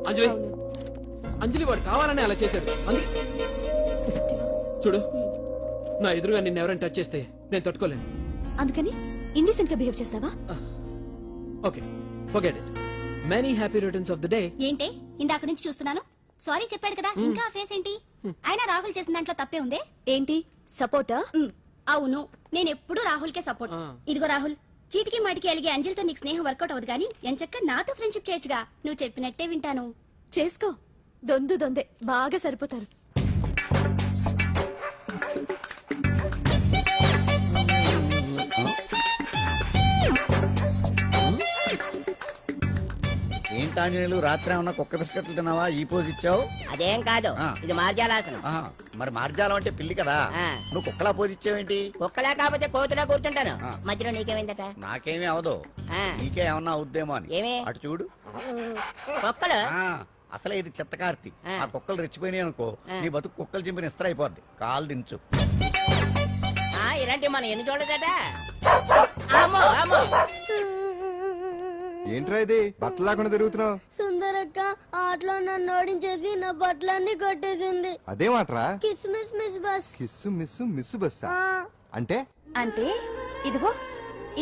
అంజలి అంజలి వాడు కావాలనే అలా చేశాడు. చూడు, నా ఎదురుగా నిన్ను ఎవరైనా టచ్ చేస్తే నేను తట్టుకోలేను. అందుకని ఇండిసెంట్ గా బిహేవ్ చేస్తావా? Okay, forget it. Many happy returns of the day. ఏంటి ఇందాక నుంచి చూస్తున్నాను? సారీ చెప్పాడు కదా, ఇంకా ఆ ఫేస్ ఏంటి? అయినా రాహుల్ చేసిన దాంట్లో తప్పే ఉందే. ఏంటి సపోర్టా? అవును, నేను ఎప్పుడు రాహుల్ కే సపోర్ట్. ఇదిగో రాహుల్, చీటికి మాటికి అలిగే అంజలితో నీకు స్నేహం వర్కౌట్ అవ్వదు కానీ ఎంచక్క నాతో ఫ్రెండ్షిప్ చేయొచ్చుగా. నువ్వు చెప్పినట్టే వింటాను. చేసుకో, దొందే బాగా సరిపోతారు. ఏంటాంజనేయులు, రాత్రి ఏమన్నా కుక్క బిస్కెట్లు తిన్నావా? ఈ పోజ్ ఇచ్చావు. అదేం కాదు, ఇది మార్జాలాసనం. మరి మార్జాలం అంటే పిల్లి కదా, నువ్వు కుక్కలా పోజ్ ఇచ్చావేంటి? కుక్కలా కాకపోతే కోతులా కూర్చుంటాను. మధ్యలో నీకేమైందట? నాకేమీ అవదు, నీకే ఏమన్నా అవుద్దేమో అని. ఏమి? అటు చూడు. కుక్కలు అసలే ఇది చిత్తకార్తి. ఆ కుక్కలు రెచ్చిపోయినాయి అనుకో, నీ బతుకు కుక్కలు చింపిన ఇస్త్ర అయిపోద్ది. కాలు దించు. ఇలాంటివి మనం ఎన్ని చూడదట. అమ్మో అమ్మో, ఏంట్రా ఇది బట్టలు లేకుండా తిరుగుతున్నావు? సుందరక్క ఆటలో నన్ను ఓడించేసి నా బట్టలన్నీ కొట్టేసింది. అదేమాట్రా? Kiss miss miss bus. Kiss miss miss bus అంటే? అంటే ఇదిగో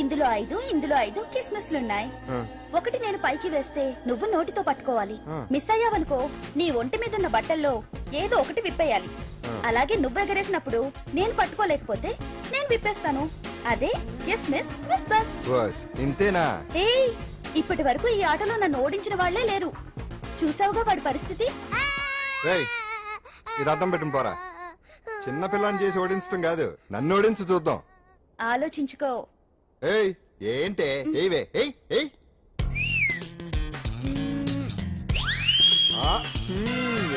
ఇందులో 5 కిస్మిస్లున్నాయి. ఒకటి నేను పైకి వేస్తే నువ్వు నోటితో పట్టుకోవాలి. మిస్ అయ్యావనుకో నీ ఒంటి మీద ఉన్న బట్టల్లో ఏదో ఒకటి విప్పేయాలి. అలాగే నువ్వు ఎగరేసినప్పుడు నేను పట్టుకోలేకపోతే నేను విప్పేస్తాను. అదే కిస్మిస్ మిస్ బస్. ఇంతేనా? ఏయ్, ఇప్పటి వరకు ఈ ఆటలో నన్ను ఓడించిన వాళ్లే లేరు. చూసావుగా వాడి పరిస్థితి. ఇది అర్థం పెట్టుకుని పోరా. చిన్న పిల్లని చేసి ఓడించడం కాదు, నన్ను ఓడించి చూద్దాం. ఆలోచించుకో. ఏయ్ ఏంటే? ఏవే ఏయ్ ఏయ్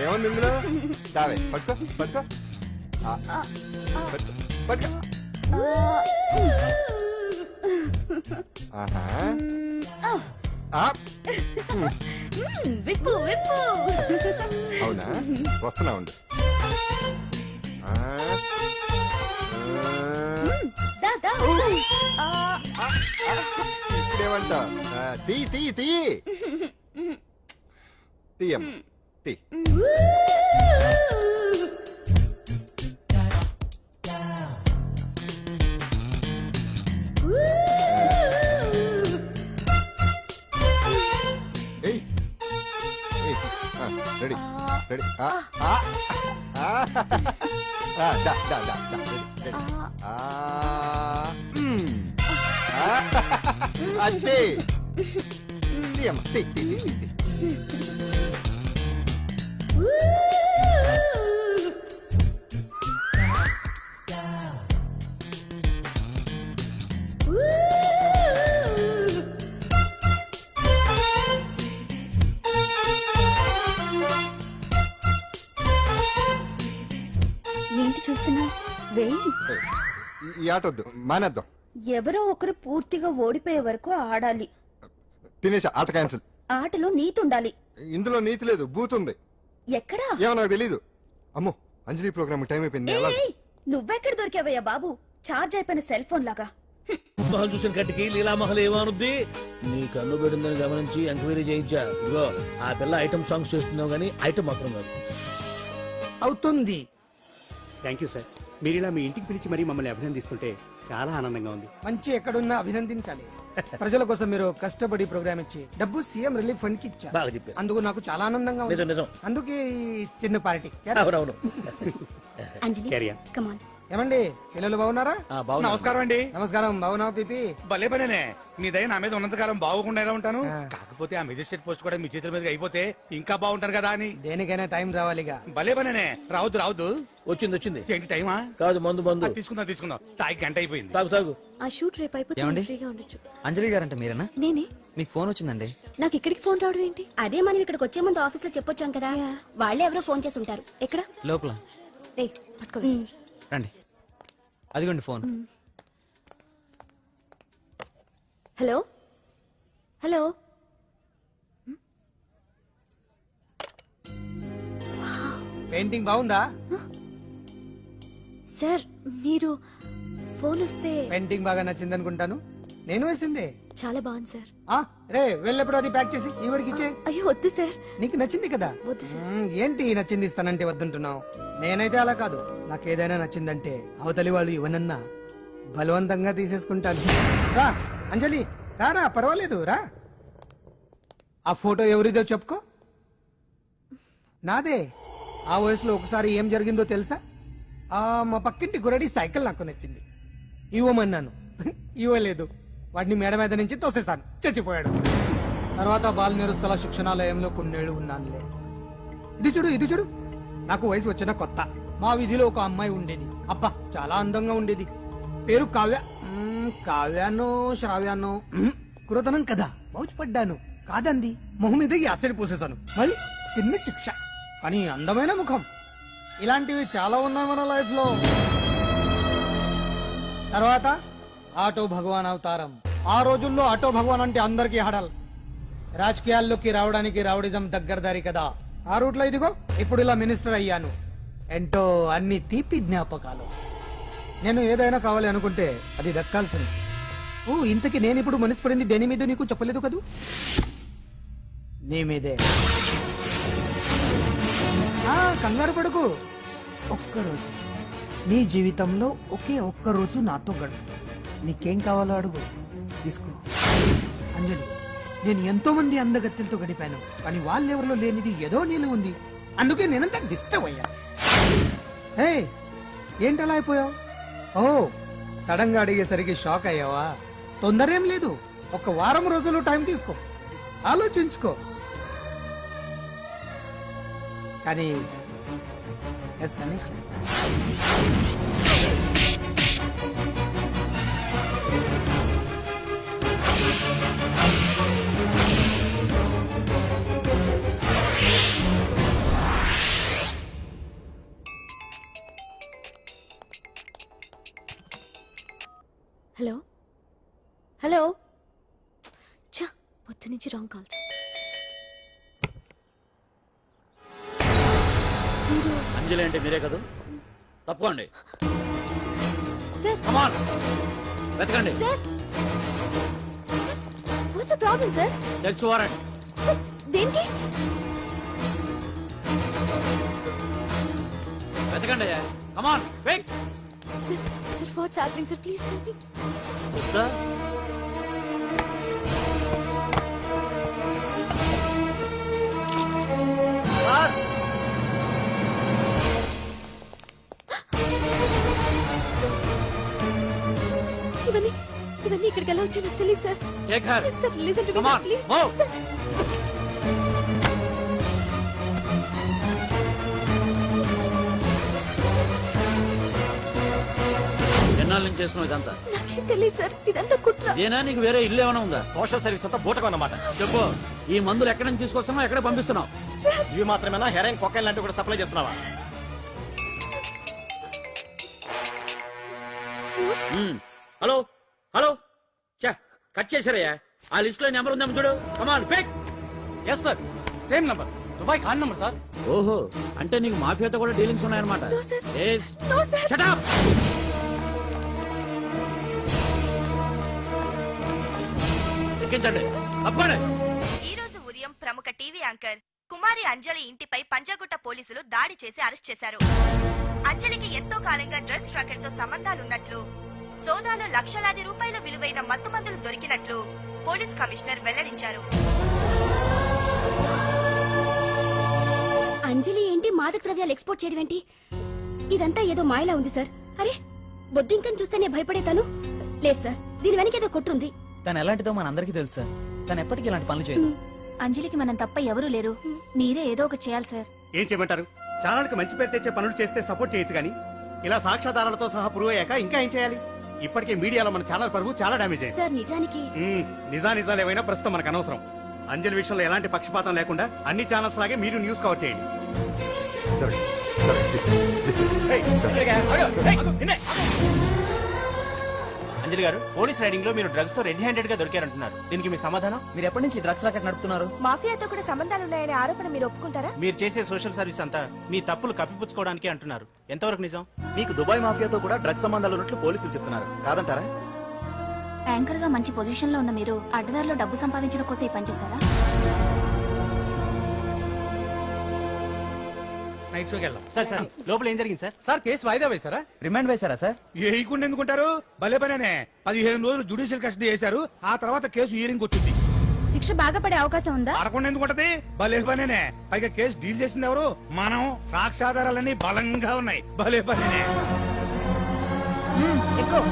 ఏముంది ఇందులో? దావే పట్టుకో పట్టుకో పట్టుకో. విప్పు విప్పు. అవునా, వస్తున్నా ఉండు. ఇప్పుడేమంటా? తీ తీ తీ తీయం తీ. Ready ready. అంతే. తీయమ్మ తీ తీ తీ తీ. ఏంటి చూస్తున్నా? వేయి. ఈ ఆట వద్దు, మానేద్దాం. ఎవరో ఒకరు పూర్తిగా ఓడిపోయే వరకు ఆడాలి. తినేసా, ఆట క్యాన్సిల్. ఆటలో నీతి ఉండాలి. ఇందులో నీతి లేదు, బూత్ ఉంది. ఎక్కడా? ఏమో నాకు తెలీదు. అమ్మో, అంజలి ప్రోగ్రామ్ టైం అయిపోయింది. నువ్వెక్కడ దొరికావయ్యా బాబు? చార్జ్ అయిపోయిన సెల్ ఫోన్ లాగా. పుస్తకాలు చూసిన కట్టికి లీలామహల్ ఏమనుద్ది? నీ కన్ను పెడిందని గమనించి ఎంక్వైరీ చేయించా. ఇదిగో ఆ పిల్ల ఐటమ్ సాంగ్స్ చేస్తున్నావు గానీ ఐటమ్ మాత్రం కాదు. అవుతుంది. Thank you sir. మీరు ఇలా మీ ఇంటికి పిలిచి మరీ మమ్మల్ని అభినందిస్తుంటే చాలా ఆనందంగా ఉంది. మంచి ఎక్కడున్నా అభినందించాలి. ప్రజల కోసం మీరు కష్టపడి ప్రోగ్రామ్ ఇచ్చి డబ్బు సీఎం రిలీఫ్ ఫండ్ కి ఇచ్చారు. బాగా చెప్పారు. అందుకు నాకు చాలా ఆనందంగా ఉంది. నిజం. అందుకే ఈ చిన్న పార్టీ. అవునవును. అంజలి, కమ్ ఆన్. ఏమండి, పిల్లలు బాగున్నారా? నమస్కారం అండి. నమస్కారం. బాగున్నావు పిపి? భలే పనేనే. మీ దయ నా మీద ఉన్నంతకాలం బాగుకుండా ఎలా ఉంటాను. కాకపోతే ఆ మెజిస్ట్రేట్ పోస్ట్ కూడా మీ చేతుల మీద అయిపోతే ఇంకా బాగుంటాను కదా అని. దేనికైనా టైం రావాలిగా. భలే పనేనే. రావద్దు. వచ్చింది. ఏంటి టైమా? కాదు, మందు. తీసుకుందాం. తాగి గంట అయిపోయింది. తాగు. ఆ షూట్ రేపు అయిపోతే ఫ్రీగా ఉండొచ్చు. అంజలి గారంట మీరేనా? నేనే. మీకు ఫోన్ వచ్చిందండి. నాకు ఇక్కడికి ఫోన్ రావడం ఏంటి? అదే మనం ఇక్కడికి వచ్చే ముందు ఆఫీస్ లో చెప్పొచ్చాం కదా, వాళ్ళే ఎవరో ఫోన్ చేసి ఉంటారు. ఎక్కడ? లోపల. పట్టుకో. రండి, అదిగోండి ఫోన్. Hello hello. పెయింటింగ్ బాగుందా సార్? మీరు ఫోన్ వస్తే పెయింటింగ్ బాగా నచ్చింది అనుకుంటాను. నేను వేసిందే. చాలా బాగుంది సార్. రే వెళ్ళప్పుడు అది ప్యాక్ చేసి ఈవిడికి ఇచ్చే. అయ్యో వద్దు సార్. నీకు నచ్చింది కదా. వద్దు సార్. ఏంటి నచ్చింది ఇస్తానంటే వద్దంటున్నావు? నేనైతే అలా కాదు. నాకు ఏదైనా నచ్చిందంటే అవతలి వాళ్ళు ఇవ్వనన్నా బలవంతంగా తీసేసుకుంటాను. రా అంజలి, రారా, పర్వాలేదు రా. ఆ ఫోటో ఎవరిదో చెప్పుకో. నాదే. ఆ వయసులో ఒకసారి ఏం జరిగిందో తెలుసా? మా పక్కింటి గురడి సైకిల్ నాకు నచ్చింది, ఇవ్వమన్నాను, ఇవ్వలేదు. వాడిని మేడ మీద నుంచి తోసేశాను, చచ్చిపోయాడు. తర్వాత బాల నిరుస్తల శిక్షణాలయంలో కొన్నేళ్లు ఉన్నానులే. ఇది చూడు, ఇది చూడు. నాకు వయసు వచ్చిన కొత్త మా వీధిలో ఒక అమ్మాయి ఉండేది. అబ్బా చాలా అందంగా ఉండేది. పేరు కావ్య. కావ్యానో శ్రావ్యానో కురతనం కదా. మౌచిపడ్డాను. కాదంది. మొహం మీద యాసిడ్ పూసేశాను. మళ్ళీ చిన్న శిక్ష, కానీ అందమైన ముఖం. ఇలాంటివి చాలా ఉన్నాయి మన లైఫ్ లో. తర్వాత ఆటో భగవాన్ అవతారం. ఆ రోజుల్లో ఆటో భగవాన్ అంటే అందరికీ హడల్. రాజకీయాల్లోకి రావడానికి రౌడిజం దగ్గరదారి కదా. ఆ రూట్లో ఇదిగో ఇప్పుడు ఇలా మినిస్టర్ అయ్యాను. ఏంటో అన్ని తీపి జ్ఞాపకాలు. నేను ఏదైనా కావాలి అనుకుంటే అది దక్కాల్సింది. ఇంతకీ నేను ఇప్పుడు మనసు పడింది దేని మీద నీకు చెప్పలేదు కదూ? నీ మీదే. కంగారు పడుకు. ఒక్కరోజు నీ జీవితంలో ఒకే ఒక్కరోజు నాతో గడుపు. నీకేం కావాలో అడుగు, తీసుకో. అంజలి, నేను ఎంతో మంది అందగత్తెలతో గడిపాను, కానీ వాళ్ళెవరిలో లేనిది ఏదో నీళ్ళు ఉంది. అందుకే నేనంతా డిస్టర్బ్ అయ్యా. హే, ఏంటలా అయిపోయావు? సడన్ గా అడిగేసరికి షాక్ అయ్యావా? తొందర ఏం లేదు. ఒక వారం రోజులు టైం తీసుకో, ఆలోచించుకో. కానీ ఎస్ అని చెప్పు. Hello hello. చా, పొద్దు నుంచి రాంగ్ కాల్స్. అంజలి అంటే మీరే కదా? తప్పుకోండి. సార్ కమాన్, వెతకండి. Sir, what's the problem sir? Search warrant. దేనికి? వెతకండి. Come on, wait. Sir, sir what's happening sir? Please tell me. వద్దా? సార్, ఇవన్నీ ఇక్కడికి ఎలా వచ్చి నాకు తెలియదు sir. Sir listen to me sir, please sir. ఎన్నాళ్ళ నుంచి చేస్తున్నావు ఇదంతా? నాకేం తెలియదు సార్, ఇదంతా కుట్ర. ఇదేనా నీకు వేరే ఇల్లు ఏమైనా ఉందా? సోషల్ సర్వీస్ అంతా బూటకం అన్నమాట. చెప్పు, ఈ మందులు ఎక్కడి నుంచి తీసుకొస్తున్నావు, ఎక్కడ పంపిస్తున్నావు? ఇవి మాత్రమేనా? హెరాయిన్, కొకైన్ లాంటివి కూడా సప్లై చేస్తున్నావా? హలో హలో, చా కట్ చేశారయ్యా. ఆ లిస్ట్ లో నెంబర్ ఉందేమో చూడు. Come on pick. Yes sir, same number, Dubai Khan number sir. ఓహో, అంటే నీకు మాఫియాతో కూడా డీలింగ్స్ ఉన్నాయన్నమాట. Shut up. ఎక్కించండి, తప్పండి. ఈ రోజు ఉదయం ప్రముఖ టీవీ యాంకర్ కుమారి అంజలి ఇంటిపై పంజాగుట్ట పోలీసులు దాడి చేసి అరెస్ట్ చేశారు. అంజలికి ఎంతో కాలంగా డ్రగ్స్ ట్రాకెర్ తో సంబంధాలున్నట్లు, సోదాలో లక్షలాది రూపాయల విలువైన మత్తుమందులు దొరికినట్లు పోలీస్ కమిషనర్ వెల్లడించారు. అంజలి ఏంటి మాదక ద్రవ్యాలు ఎక్స్పోర్ట్ చేయడం ఏంటి? ఇదంతా ఏదో మాయలా ఉంది సార్. అరే, బొద్దింకని చూస్తేనే భయపడేతాను. లేదు సార్, దీని వెనక ఏదో కుట్రుంది. తను ఎలాంటిదో మనందరికీ తెలుసు సార్. తను ఎప్పటికీ ఇలాంటి పనులు చేయదు. అంజలికి మనం తప్ప ఎవరూ లేరు. మీరే ఏదో ఒకటి చేయాలి సార్. ఏం చేయమంటారు? ఛానల్కి మంచి పేరు తెచ్చే పనులు చేస్తే సపోర్ట్ చేయొచ్చు, కానీ ఇలా సాక్ష్యాధారాలతో సహా ప్రూవ్ అయ్యాక ఇంకా ఏం చేయాలి? ఇప్పటికే మీడియాలో మన ఛానల్ పరువు చాలా డామేజ్ అయింది సార్. నిజానికి నిజాలు ఏమైనా ప్రస్తుతం మనకు అనవసరం. అంజలి విషయంలో ఎలాంటి పక్షపాతం లేకుండా అన్ని ఛానల్స్ లాగే మీరు న్యూస్ కవర్ చేయండి. అంజలి గారు, పోలీస్ రైడింగ్ లో మీరు డ్రగ్స్ తో రెడ్ హ్యాండెడ్ గా దొరికారంటున్నారు. దీనికి మీ సమాధానం? మీరు ఎప్పటి నుంచి డ్రగ్స్ రాకెట్ నడుపుతున్నారు? మాఫియాతో కూడా సంబంధాలున్నాయనే ఆరోపణ మీరు ఒప్పుకుంటారా? మీరు చేసే సోషల్ సర్వీస్ అంతా మీ తప్పులు కప్పిపుచ్చుకోవడానికి అంటున్నారు. ఎంతవరకు నిజం? మీకు దుబాయ్ మాఫియాతో కూడా డ్రగ్స్ సంబంధాలు ఉన్నట్లు పోలీసులు చెప్తున్నారు, కాదంటారా? యాంకర్ గా మంచి పొజిషన్ లో ఉన్న మీరు అడ్డదారిలో డబ్బు సంపాదించడం కోసం ఈ పని చేశారా? నైట్ షోకి వెళ్దాం. సార్ సార్ లోపల ఏం జరిగింది సార్? సార్ కేసు వాయిదా వేశారా? రిమాండ్ వేశారా సార్? ఏయకుండా ఎందుకుంటారు? భలే పనేనే. 15 రోజులు జుడిషియల్ కస్టడీ చేశారు. ఆ తర్వాత కేసు హియరింగ్ వచ్చింది. శిక్ష బాగా పడే అవకాశం ఉందా? పడకుండా ఎందుకుంటది? భలే పనేనే. పైగా కేసు డీల్ చేసింది ఎవరు? మనం. సాక్ష్యాధారాలన్నీ బలంగా ఉన్నాయి. భలే పనేనే. ఎక్కువ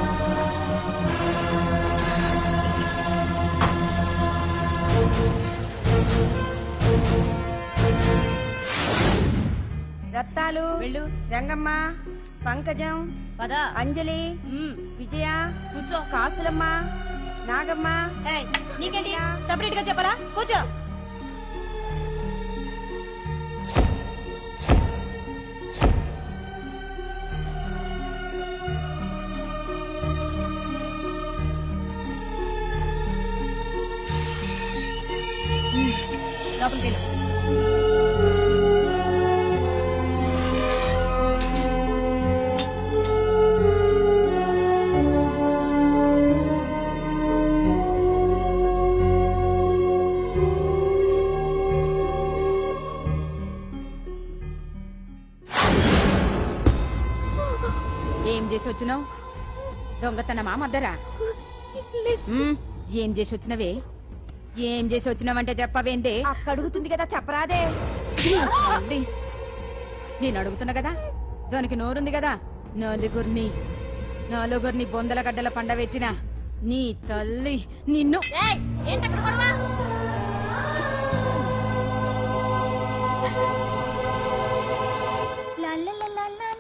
రత్తాలు రంగమ్మ, పంకజం, అంజలి, విజయ, కూర్చో, కాసులమ్మ, నాగమ్మ. నీకేంటి సెపరేట్ గా చెప్పరా? కూర్చో. లోపలికి వెళ్ళు. ఏం చేసి వచ్చినావు? దొంగతనమా మద్దరా? ఏం చేసి వచ్చినవే? ఏం చేసి వచ్చినావంటే చెప్పవేందే? అడుగుతుంది కదా, చెప్పరాదే. నేను అడుగుతున్నా కదా, దానికి నోరుంది కదా. నలుగురిని బొందల గడ్డల పండబెట్టిన నీ తల్లి నిన్ను.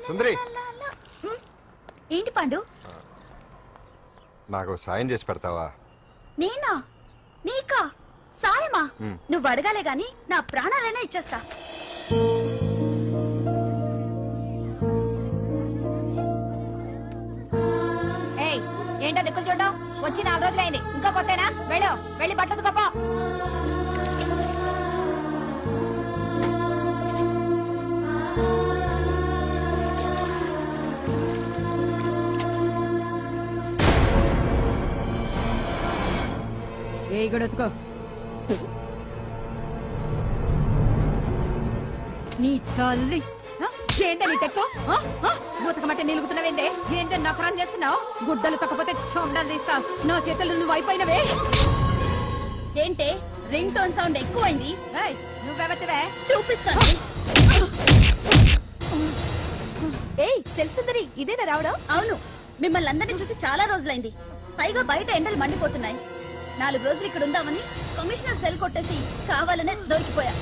సుందరి, ఏంటి పండు? నాకు సాయం చేసి పెడతావా? నేనా? నీకా సాయమా? నువ్వు అడగాలే గాని నా ప్రాణాలైనా ఇచ్చేస్తా. ఏయ్, ఏంటో దిక్కులు చూడడం? వచ్చి 4 రోజులైంది, ఇంకా కొత్తేనా? వెళ్ళి బట్టలు కప్ప. ఏ గడతుకో. నీ తల్లి ఏందే నీ తెక్కు? బూతకమంటే నిలుగుతున్నావేందే? ఏందే నకరం చేస్తున్నావు? గుడ్డలు తక్కపోతే చొండలు తీస్తా. నా చేతులు నువ్వు అయిపోయినవే. ఏంటే రింగ్ టోన్ సౌండ్ ఎక్కువైంది? నువ్వెవతివే? చూపిస్తాను. ఏయ్ సెల్సుందరి, ఇదేనా రావడం? అవును, మిమ్మల్ని అందరినీ చూసి చాలా రోజులైంది. పైగా బయట ఎండలు మండిపోతున్నాయి. 4 రోజులు ఇక్కడ ఉందామని కమిషనర్ సెల్ కొట్టేసి కావాలనే దొరికిపోయా.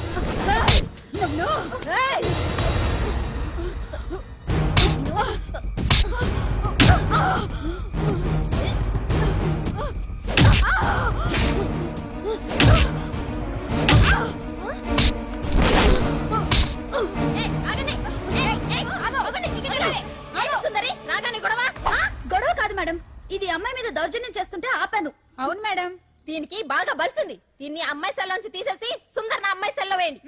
గొడవ కాదు మేడం, ఇది అమ్మాయి మీద దౌర్జన్యం చేస్తుంటే ఆపాను. అవును మేడం, దీనికి బాగా బలిసింది. దీన్ని అమ్మాయి సెల్ నుంచి తీసేసి సుందర్ నా అమ్మాయి సెల్లో వేయండి.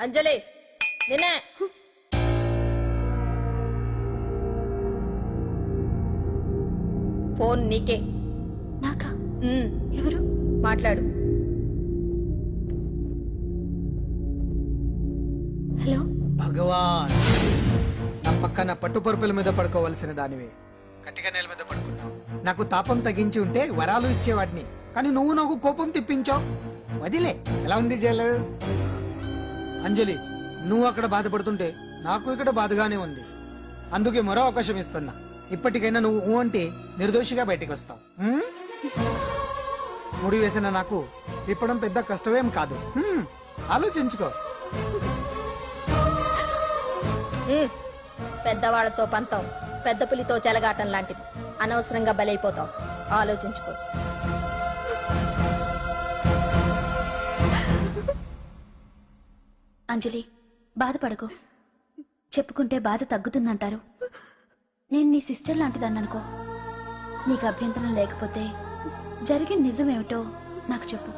అంజలి, నిన్నే. ఫోన్ నీకే. నాకా? ఎవరు? మాట్లాడు. హలో. భగవాన్, నా పక్కన పట్టుపరుపుల మీద పడుకోవలసిన దానివే గట్టిగా నేల మీద పడుకున్నావు. నాకు తాపం తగ్గించి ఉంటే వరాలు ఇచ్చేవాడిని, కానీ నువ్వు నాకు కోపం తెప్పించావు. వదిలే. ఎలా ఉంది జైలు? అంజలి, నువ్వు అక్కడ బాధపడుతుంటే నాకు ఇక్కడ బాధగానే ఉంది. అందుకే మరో అవకాశం ఇస్తున్నా. ఇప్పటికైనా నువ్వు అంటే నిర్దోషిగా బయటికి వస్తావు. ముడి వేసిన నాకు విప్పడం పెద్ద కష్టమేం కాదు. ఆలోచించుకో. పెద్దవాళ్లతో పంతం పెద్ద పులితో చెలగాటం లాంటిది. అనవసరంగా బలైపోతావు. ఆలోచించుకో. అంజలి, బాధపడకు. చెప్పుకుంటే బాధ తగ్గుతుందంటారు. నేను నీ సిస్టర్ లాంటిదాన్ని అనుకో. నీకు అభ్యంతరం లేకపోతే జరిగిన నిజమేమిటో నాకు చెప్పు.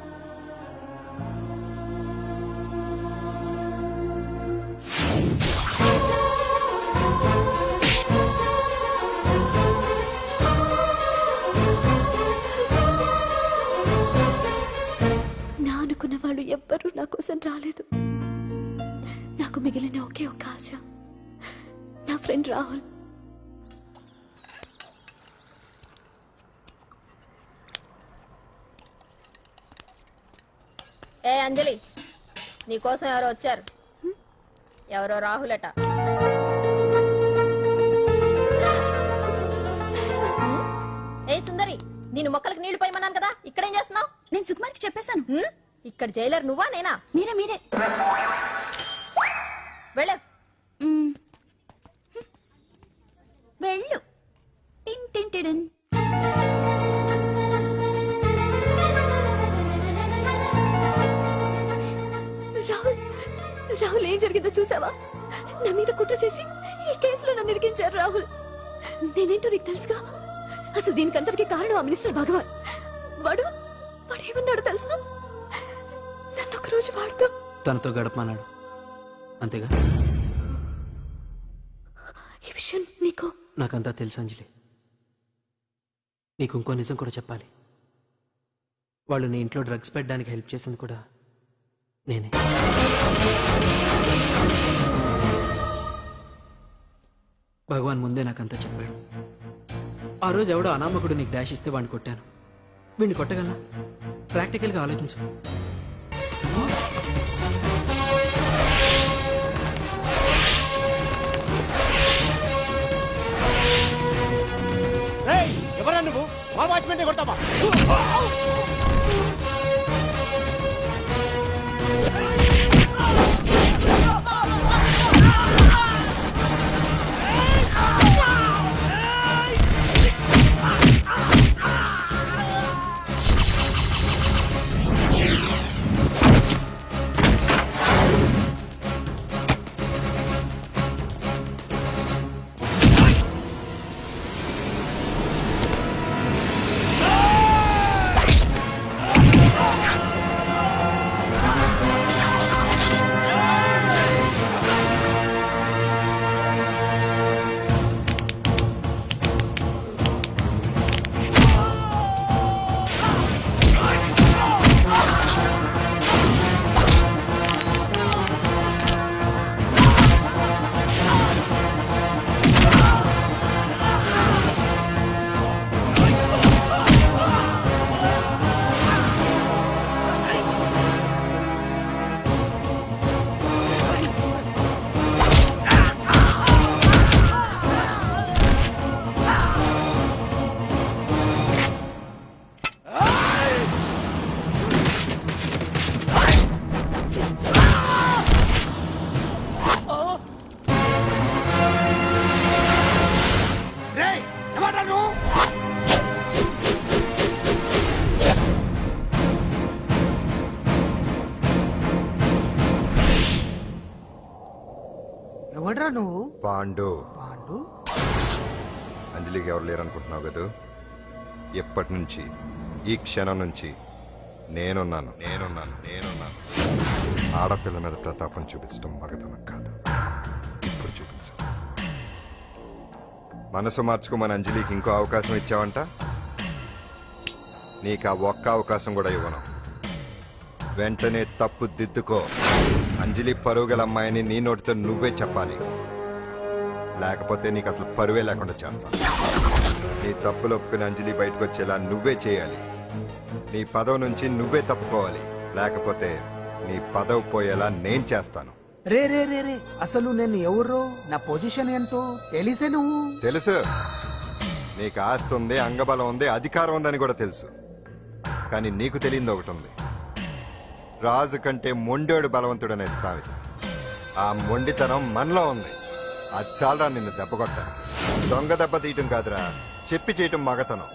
అతను రాలేదు. నాకు మిగిలిన ఒకే ఒక్క ఆశ నా ఫ్రెండ్ రాహుల్. ఏ అంజలి, నీకోసం ఎవరో వచ్చారు. ఎవరో రాహుల్ అట. ఏ సుందరి, నేను మొక్కలకు నీళ్లు పోయమన్నాను కదా, ఇక్కడేం చేస్తున్నావు? నేను సుకుమార్కి చెప్పేశాను. ఇక్కడ జైలర్ నువ్వా నేనా? మీరే వెళ్ళ. వెళ్ళు. టిన్ టిన్ టిడిన్. రాహుల్ ఏం జరిగిందో చూసావా? నా మీద కుట్ర చేసి ఈ కేసులో నన్ను ఇరికించారు రాహుల్. నేనేంటో నీకు తెలుసుగా. అసలు దీనికంతటికి కారణం ఆ మినిస్టర్ భగవాన్. వాడు ఏమన్నాడు తెలుసా? నన్ను ఒక రోజు వాడుతూ తనతో గడపమన్నాడు, అంతేగా? ఈ విషయం నీకు? నాకంతా తెలుసు అంజలి. నీకు ఇంకో నిజం కూడా చెప్పాలి. వాళ్ళు నీ ఇంట్లో డ్రగ్స్ పెట్టడానికి హెల్ప్ చేసింది కూడా నేనే. భగవాన్ ముందే నాకంతా చెప్పాడు. ఆ రోజు ఎవడో అనామకుడు నీకు డాష్ ఇస్తే వాడిని కొట్టాను. వీడిని కొట్టగలనా? ప్రాక్టికల్గా ఆలోచించు. ఎవరా నువ్వు? మా వాచ్మెన్ కొడతావా? ఎవడ్రా నువ్వు? పాండు. పాండు? అంజలికి ఎవరు లేరనుకుంటున్నావు కదా? ఎప్పటి నుంచి, ఈ క్షణం నుంచి నేనున్నాను. ఆడపిల్ల మీద ప్రతాపం చూపించడం మగతనం కాదు. ఇప్పుడు చూపించు. మనసు మార్చుకోమని అంజలికి ఇంకో అవకాశం ఇచ్చావంట. నీకు ఆ ఒక్క అవకాశం కూడా ఇవ్వను. వెంటనే తప్పు దిద్దుకో. అంజలి పరువుగల అమ్మాయిని నీ నోటితో నువ్వే చెప్పాలి, లేకపోతే నీకు అసలు పరువే లేకుండా చేస్తాను. నీ తప్పులు ఒప్పుకుని అంజలి బయటకు వచ్చేలా నువ్వే చేయాలి. నీ పదవి నుంచి నువ్వే తప్పుకోవాలి, లేకపోతే నీ పదవి పోయేలా నేను చేస్తాను. రే రే రే రే అసలు నేను ఎవరో, నా పొజిషన్ ఏంటో తెలిసే నువ్వు? తెలుసు. నీకు ఆస్తి ఉంది, అంగబలం ఉంది, అధికారం ఉందని కూడా తెలుసు. కానీ నీకు తెలియదు ఒకటి ఉంది. రాజు కంటే మొండోడు బలవంతుడనే సామెత. ఆ మొండితనం మనలో ఉంది. అది చాలరా నిన్ను దెబ్బకొట్టాను. దొంగ దెబ్బ తీయటం కాదురా, చెప్పి చేయటం మగతనం.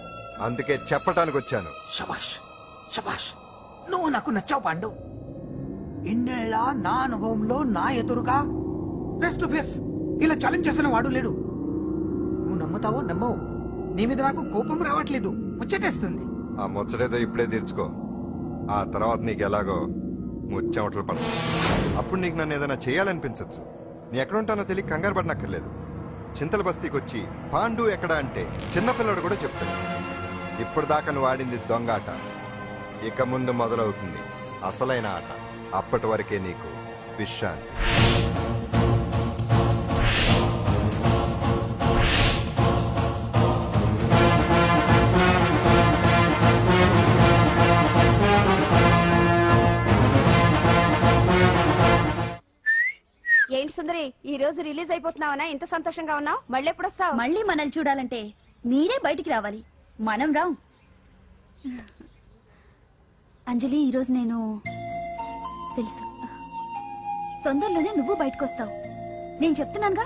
అందుకే చెప్పటానికి వచ్చాను. శబాష్ శబాష్, నువ్వు నాకు నచ్చావు పాండు. ఇన్నేళ్ళ నా అనుభవంలో నా ఎదురుగా ఫేస్ టు ఫేస్ ఇలా ఛాలెంజ్ చేసిన వాడు లేడు. నువ్వు నమ్ముతావో నమ్మవు, నీ మీద నాకు కోపం రావట్లేదు, ముచ్చటేస్తుంది. ఆ ముచ్చటేదో ఇప్పుడే తీర్చుకో. ఆ తర్వాత నీకు ఎలాగో ముచ్చెమటలు పడతాయి. అప్పుడు నీకు నన్ను ఏదైనా చేయాలనిపించచ్చు. నీ ఎక్కడుంటానో తెలియ కంగారు పడనక్కర్లేదు. చింతల బస్తీకి వచ్చి పాండు ఎక్కడా అంటే చిన్నపిల్లడు కూడా చెప్తాడు. ఇప్పుడు దాకా నువ్వు ఆడింది దొంగ ఆట, ఇక ముందు మొదలవుతుంది అసలైన ఆట. అప్పటి వరకే నీకు విశ్రాంతి. ఏంటి సుందరి, ఈ రోజు రిలీజ్ అయిపోతున్నావనా? ఇంత సంతోషంగా ఉన్నావు? మళ్ళీ ఎప్పుడు వస్తావు? మళ్ళీ మనల్ని చూడాలంటే మీరే బయటికి రావాలి, మనం రాం. అంజలి, ఈరోజు నేను తెలుసు తొందరలోనే నువ్వు బయటకు వస్తావు, నేను చెప్తున్నానుగా.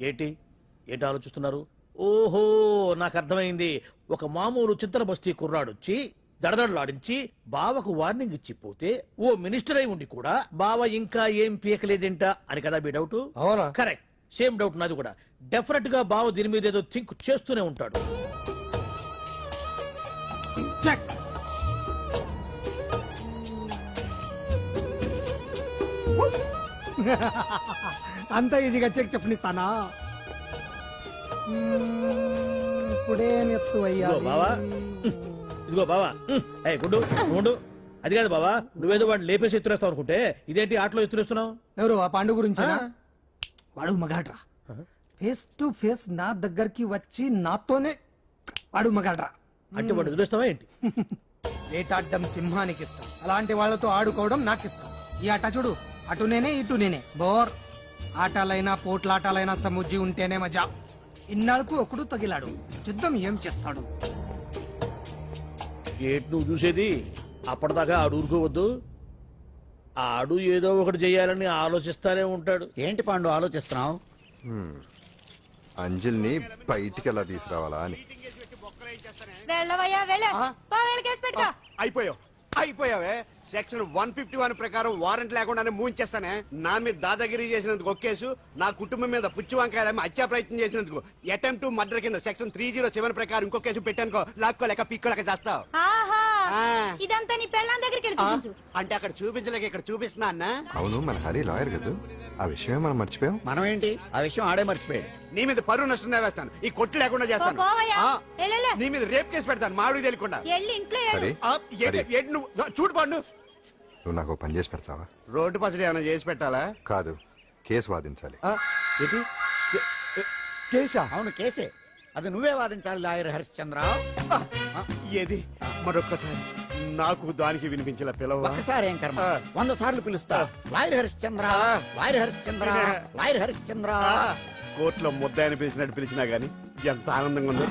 ఏంటి ఆలోచిస్తున్నారు? ఓహో, నాకు అర్థమైంది. ఒక మామూలు చింతన బస్తీ కుర్రాడొచ్చి దడదడలాడించి బావకు వార్నింగ్ ఇచ్చి పోతే ఓ మినిస్టర్ అయి ఉండి కూడా బావ ఇంకా ఏం పీకలేదేంట అని కదా మీ డౌట్? అవునా? కరెక్ట్, సేమ్ డౌట్ నాది కూడా. డెఫినెట్ గా బావ దీని మీద ఏదో థింక్ చేస్తూనే ఉంటాడు. అంత ఈజీగా చెక్ చెప్పనిస్తానా? ఇప్పుడే నెత్తు అయ్యా. ఇదిగో బావా, గుడ్డు ఉండు. అది కాదు బావా, నువ్వేదో వాడిని లేపేసి ఎత్తురేస్తావు అనుకుంటే ఇదేంటి ఆటలో ఎత్తురేస్తున్నావు? ఎవరు ఆ పాండు గురించి? వాడు మగాడ్రా, ఫేస్ టు ఫేస్ నా దగ్గరికి వచ్చి నాతోనే వాడు మగాడ్రా. అంటే వాడు ఎదురేస్తావా ఏంటి? వేటాడ్డం సింహానికి ఇష్టం, అలాంటి వాళ్ళతో ఆడుకోవడం నాకు ఇష్టం. ఈ ఆట చూడు, అటు నేనే ఇటు నేనే. బోర్ ఆటలైనా పోట్లాటలైనా సముజ్జి ఉంటేనే మజా. ఇన్నాళ్ళకు ఒకడు తగిలాడు, యుద్ధం ఏం చేస్తాడు? ఏంటి నువ్వు చూసేది? అప్పటిదాకా ఆడు ఊరుకోవద్దు. ఆడు ఏదో ఒకటి చెయ్యాలని ఆలోచిస్తానే ఉంటాడు. ఏంటి పాండు ఆలోచిస్తున్నావు? అంజలిని బయటికి ఎలా తీసుకురావాలా అని. అయిపోయావే. సెక్షన్ 151 ప్రకారం వారెంట్ లేకుండానే మూయించేస్తానే. నా మీద దాదాగిరి చేసినందుకు ఒక కేసు, నా కుటుంబం మీద పుచ్చి వంకాయలు హత్యా ప్రయత్నం చేసినందుకు అటెంప్ట్ టు మర్డర్ కింద సెక్షన్ 307 ప్రకారం ఇంకో కేసు పెట్టానుకో, లాక్కోలేక పిక్కోలేక చేస్తావు. ఇదంతా నీ పెళ్ళాం దగ్గరికి చూపించు. అంటే అక్కడ చూపించలేక ఇక్కడ చూపిస్తున్నా అన్న. అవును, మన హరి లాయర్ కదా, ఆ విషయమే మనం మర్చిపోయాం. మనం ఏంటి ఆ విషయం ఆడే మర్చిపోయాడు. నీ మీద పరువు నష్టం వేస్తాను, ఈ కొట్టు లేకుండా చేస్తాను. నీ మీద రేప్ కేసు పెడతాను మాడు తెలియకుండా. హరి, హరి, నువ్వు చూడు పాండు, నువ్వు నాకు పని చేసి పెడతావా? రోడ్డు పసడి ఏమైనా చేసి పెట్టాలా? కాదు, కేసు వాదించాలి. కేసా? అవును కేసే, అది నువ్వే వాదించాలి లాయర్ హరిశ్చంద్ర. ఏది మరొక్కసారి నాకు దానికి వినిపించిన పిలవ. ఒక్కసారి ఏం కర్మ, 100 సార్లు పిలుస్తా. Lawyer Harishchandra, lawyer Harishchandra, lawyer Harishchandra. కోర్టులో ముద్దాయని పిలిచినట్టు పిలిచినా గానీ ఎంత ఆనందంగా ఉంది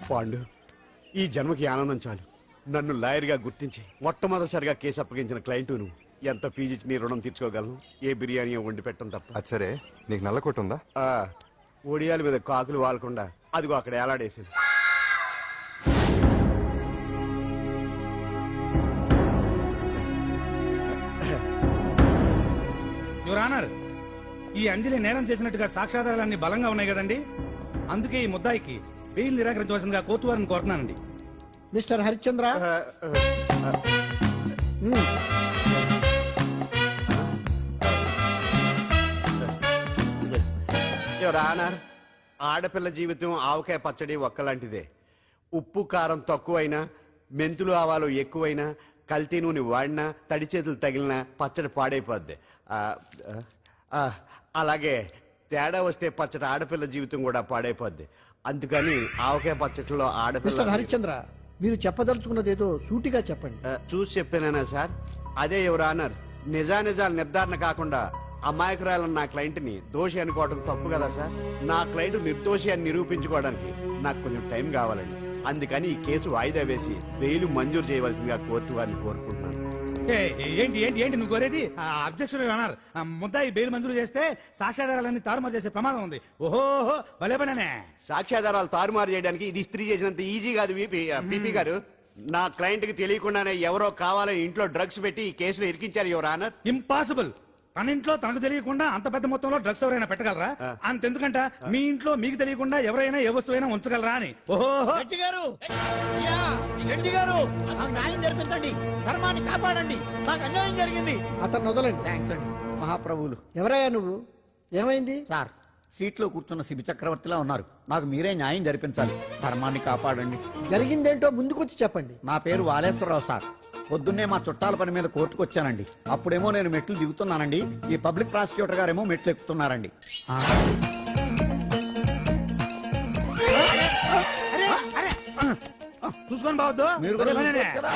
పాండు. ఈ జన్మకి ఆనందం చాలు. నన్ను లాయర్ గా గుర్తించి మొట్టమొదటిసారిగా కేసు అప్పగించిన క్లయింట్ నువ్వు. ఎంత ఫీజు ఇచ్చి నీ రుణం తీర్చుకోగలను? ఏ బిర్యానీ వండి పెట్టడం తప్ప. అది సరే, నీకు నల్ల కొట్టు ఉందా? ఒడియాల మీద కాకులు వాలకుండా అదిగో అక్కడ ఏలాడేసింది. యువర్ ఆనర్, ఈ అంజలి నేరం చేసినట్టుగా సాక్ష్యాధారాలన్నీ బలంగా ఉన్నాయి కదండి. అందుకే ఈ ముద్దాయికి బెయిల్ నిరాకరించవలసిందిగా కోర్టు వారిని కోరుతున్నానండి. మిస్టర్ హరిశ్చంద్ర, యువర్ ఆనర్, ఆడపిల్ల జీవితం ఆవకాయ పచ్చడి ఒక్కలాంటిదే. ఉప్పు కారం తక్కువైనా, మెంతులు ఆవాలు ఎక్కువైనా, కల్తీ నూనె వాడినా, తడి చేతులు తగిలినా పచ్చడి పాడైపోద్ది. అలాగే తేడా వస్తే పచ్చడి ఆడపిల్ల జీవితం కూడా పాడైపోద్ది. అందుకని ఆవకాయ పచ్చడిలో ఆడపిల్ల. హరిశ్చంద్ర, మీరు చెప్పదలుచుకున్నది ఏదో సూటిగా చెప్పండి. చూసి చెప్పానా సార్? అదే యువర్ ఆనర్, నిజానిజాలు నిర్ధారణ కాకుండా అమాయకురాలన్న నా క్లయింట్ ని దోషి అనుకోవడం తప్పు కదా సార్? నా క్లయింట్ నిర్దోషి అని నిరూపించుకోవడానికి నాకు కొంచెం టైం కావాలండి. అందుకని ఈ కేసు వాయిదా వేసి బెయిల్ మంజూరు చేయవలసిందిగా కోర్టు వారిని కోరుకుంటున్నాను. ఏంటి ఏంటి ఏంటి నువ్వు కోరేది? అబ్జెక్షన్ యువర్ ఆనర్, ముద్దాయి బెయిల్ మంజూరు చేస్తే సాక్ష్యాధారాలన్నీ తారుమారు చేసే ప్రమాదం ఉంది. ఓహో, భలే పనే. సాక్ష్యాధారాలు తారుమారు చేయడానికి ఇది ఇస్త్రీ చేసినంత ఈజీ కాదు పీపీ గారు. నా క్లయింట్ కి తెలియకుండానే ఎవరో కావాలని ఇంట్లో డ్రగ్స్ పెట్టి ఈ కేసులో ఇరికించారు యువర్ ఆనర్. ఇంపాసిబుల్. తన ఇంట్లో తనకు తెలియకుండా అంత పెద్ద మొత్తంలో డ్రగ్స్ ఎవరైనా పెట్టగలరా? అంతెందుకంట మీ ఇంట్లో మీకు తెలియకుండా ఎవరైనా ఏ వస్తువైనా ఉంచగలరా అని. ఓహో, న్యాయం జరిపించండి, ధర్మాన్ని కాపాడండి, నాకు అన్యాయం జరిగింది. అతను వదలండి. థ్యాంక్స్ అండి మహాప్రభువులు. ఎవరయ్యా నువ్వు? ఏమైంది సార్? సీట్లో కూర్చున్న శిబి చక్రవర్తిలా ఉన్నారు. నాకు మీరే న్యాయం జరిపించాలి, ధర్మాన్ని కాపాడండి. జరిగిందేంటో ముందుకొచ్చి చెప్పండి. నా పేరు వాలేశ్వరరావు సార్. పొద్దున్నే మా చుట్టాల పని మీద కోర్టుకు వచ్చానండి. అప్పుడేమో నేను మెట్లు దిగుతున్నానండి, ఈ పబ్లిక్ ప్రాసిక్యూటర్ గారేమో మెట్లు ఎక్కుతున్నారండి. చూసుకొని బావద్దు. మీరు కూడా చూసుకోవచ్చు కదా.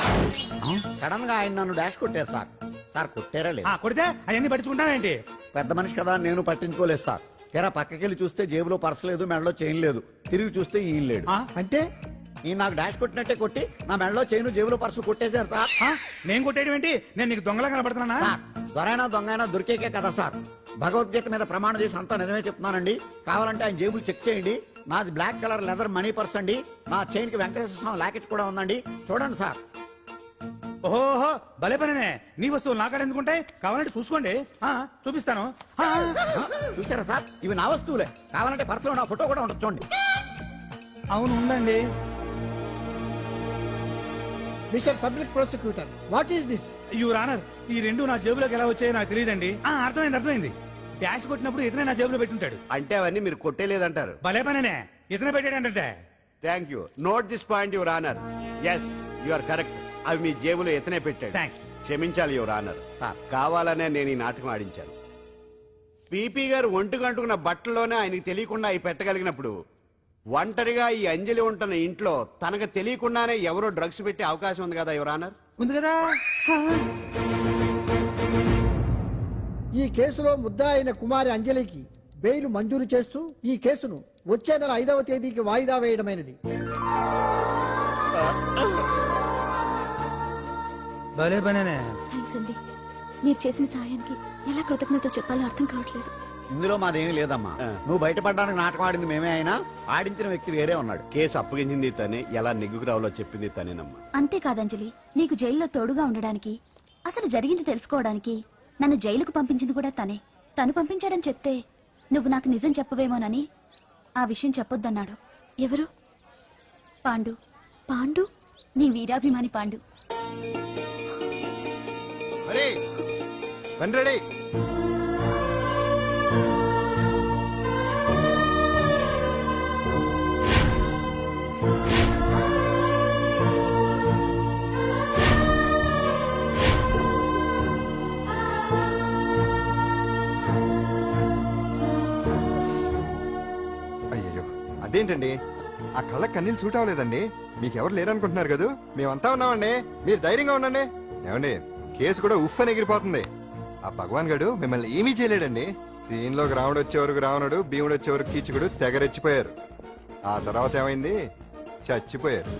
సడన్ గా ఆయన నన్ను డాష్ కొట్టారు సార్. సార్ కొట్టారా లేదు? కొడితే అవన్నీ పట్టించుకుంటావేంటి? పెద్ద మనిషి కదా, నేను పట్టించుకోలేదు సార్. తెరా పక్కకెళ్ళి చూస్తే జేబులో పర్స్ లేదు, మెడలో చైన్ లేదు. తిరిగి చూస్తే ఈయన లేడు. అంటే ఈ నాకు డాష్ కొట్టినట్టే కొట్టి నా మెడలో చైన్ జేబులో పర్సు కొట్టేశారు సార్. నేను కొట్టేయడం ఏంటి? నేను నీకు దొంగలా కనబడుతున్నా? సార్ దొరైనా దొంగైనా దొరికేకే కదా సార్. భగవద్గీత మీద ప్రమాణం చేసి అంతా నిజమే చెప్తున్నానండి. కావాలంటే ఆయన జేబులు చెక్ చేయండి. నాది black colour leather money purse అండి. నా చైన్ కి వెంకటేశ్వర స్వామి లాకెట్ కూడా ఉందండి. చూడండి సార్. ఓహో భలే పనినే. నీ వస్తువులు నాకాడ ఎందుకుంటాయి? కావాలంటే చూసుకోండి, చూపిస్తాను. చూసారా సార్, ఇవి నా వస్తువులే. కావాలంటే పర్సులో నా ఫోటో కూడా ఉండొచ్చు చూడండి. అవును ఉందండి. Mister public prosecutor, what is this? Your honour, ఈ రెండు నా జేబులోకి ఎలా వచ్చాయో నాకు తెలియదండి. అర్థమైంది. డాష్ కొట్టినప్పుడు ఇతనే నా జేబులో పెట్టుంటాడు. అంటే అవన్నీ మీరు కొట్టేలేదంటారు? భలే పనినే, ఇతనే పెట్టాడంటే. Thank you. Note this point your honour. Yes you are correct. అవి మీ జేబులో ఎత్తనే పెట్టాడు. థ్యాంక్స్. క్షమించాలి యువర్ ఆనర్. సార్ కావాలనే నేను ఈ నాటకం ఆడించాను. పీపీ గారు ఒంటికంటుకున్న బట్టల్లోనే ఆయనకి తెలియకుండా అవి పెట్టగలిగినప్పుడు ఒంటరిగా ఈ అంజలి ఉంటున్న ఇంట్లో తనకు తెలియకుండానే ఎవరో డ్రగ్స్ పెట్టే అవకాశం ఉంది కదా యువర్ ఆనర్? ఉంది కదా. ఈ కేసులో ముద్దా అయిన కుమారి అంజలికి బెయిల్ మంజూరు చేస్తూ ఈ కేసును వచ్చే నెల 5వ తేదీకి వాయిదా వేయడమైనది. భలే పనేనే. థ్యాంక్స్ అండి. మీరు చేసిన సహాయానికి ఎలా కృతజ్ఞతలు చెప్పాలో అర్థం కావట్లేదు. ఇందులో మాదేమీ లేదమ్మా. నువ్వు బయటపడడానికి నాటకం ఆడింది మేమే అయినా ఆడించిన వ్యక్తి వేరే ఉన్నాడు. కేసు అప్పగించింది తనే, ఎలా నెగ్గుకు రావాలో చెప్పింది తనేనమ్మా. అంతేకాదంజలి, నీకు జైల్లో తోడుగా ఉండడానికి, అసలు జరిగింది తెలుసుకోవడానికి నన్ను జైలుకు పంపించింది కూడా తనే. తను పంపించాడని చెప్తే నువ్వు నాకు నిజం చెప్పవేమోనని ఆ విషయం చెప్పొద్దన్నాడు. ఎవరు? పాండు. పాండు? నీ వీరాభిమాని పాండు. అదేంటండి, ఆ కళ్ళ కన్నీళ్ళు సూట్ అవ్వలేదండి. మీకెవరు లేరనుకుంటున్నారు కదా, మేమంతా ఉన్నామండి. మీరు ధైర్యంగా ఉండండి. ఏమండి, కేసు కూడా ఉఫ్ అని ఎగిరిపోతుంది. ఆ భగవాన్ గడు మిమ్మల్ని ఏమీ చేయలేడండి. సీన్ లోకి రావణుడు వచ్చే వరకు రావణుడు, భీముడు వచ్చే వరకు కీచుకుడు తెగరెచ్చిపోయారు. ఆ తర్వాత ఏమైంది? చచ్చిపోయారు.